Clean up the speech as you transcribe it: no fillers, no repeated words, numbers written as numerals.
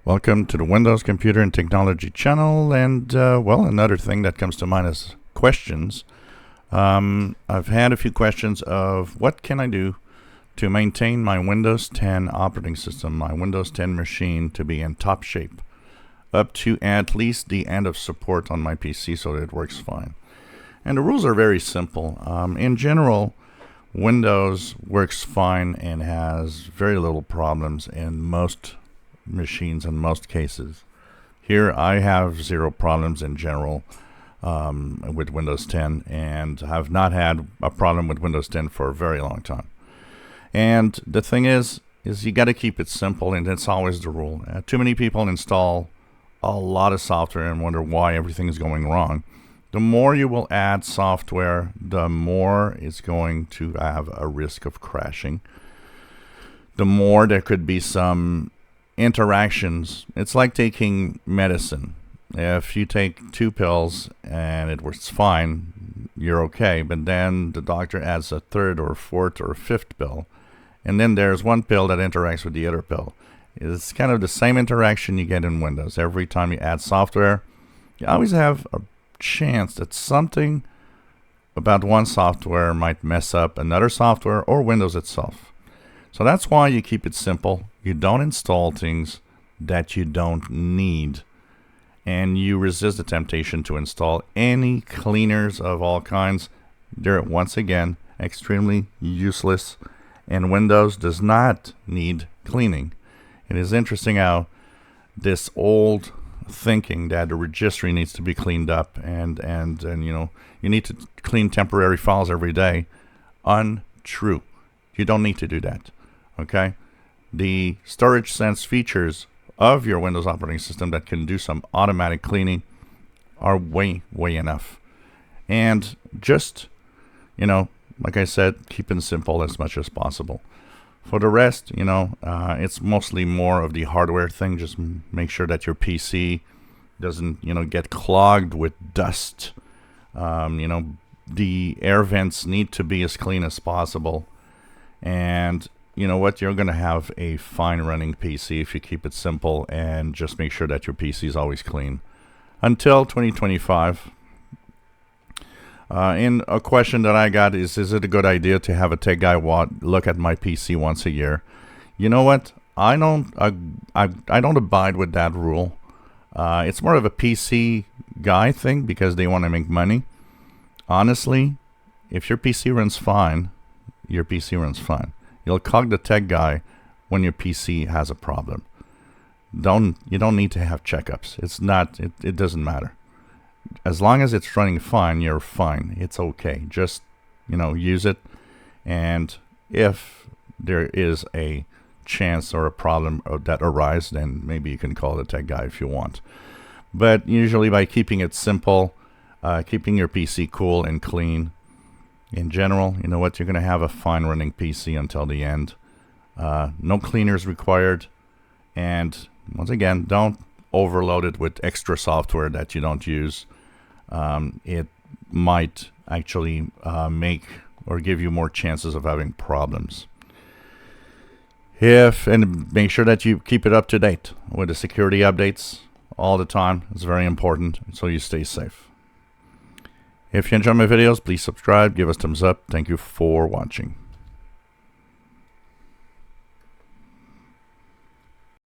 Welcome to the Windows Computer and Technology channel. And, well, another thing that comes to mind is questions. I've had a few questions of what can I do to maintain my Windows 10 operating system, my Windows 10 machine, to be in top shape up to at least the end of support on my PC so that it works fine. And the rules are very simple. In general, Windows works fine and has very little problems in most machines in most cases. Here I have zero problems in general with Windows 10 and have not had a problem with Windows 10 for a very long time. And the thing is you got to keep it simple, and that's always the rule. Too many people install a lot of software and wonder why everything is going wrong. The more you will add software, the more it's going to have a risk of crashing. The more there could be some interactions. It's like taking medicine. If you take 2 pills and it works fine, you're okay. But then the doctor adds a 3rd or 4th or 5th pill. And then there's one pill that interacts with the other pill. It's kind of the same interaction you get in Windows. Every time you add software, you always have a chance that something about one software might mess up another software or Windows itself. So that's why you keep it simple. You don't install things that you don't need, and you resist the temptation to install any cleaners of all kinds. They're, once again, extremely useless, and Windows does not need cleaning. It is interesting how this old thinking that the registry needs to be cleaned up and you know, you need to clean temporary files every day. Untrue. You don't need to do that. Okay? The storage sense features of your Windows operating system that can do some automatic cleaning are way enough. And just, you know, like I said, keep it simple as much as possible. For the rest, you know, it's mostly more of the hardware thing. Just make sure that your PC doesn't, you know, get clogged with dust. You know, the air vents need to be as clean as possible. And you know what? You're going to have a fine running PC if you keep it simple and just make sure that your PC is always clean. Until 2025. And a question that I got is it a good idea to have a tech guy look at my PC once a year? You know what? I don't abide with that rule. It's more of a PC guy thing because they want to make money. Honestly, if your PC runs fine, your PC runs fine. You'll call the tech guy when your PC has a problem. You don't need to have checkups. It doesn't matter. As long as it's running fine, you're fine. It's okay. Just, you know, use it. And if there is a chance or a problem that arises, then maybe you can call the tech guy if you want. But usually by keeping it simple, keeping your PC cool and clean, in general, you know what? You're going to have a fine running PC until the end. No cleaners required. And once again, don't overload it with extra software that you don't use. It might actually make or give you more chances of having problems. And make sure that you keep it up to date with the security updates all the time. It's very important so you stay safe. If you enjoy my videos, please subscribe, give us thumbs up. Thank you for watching.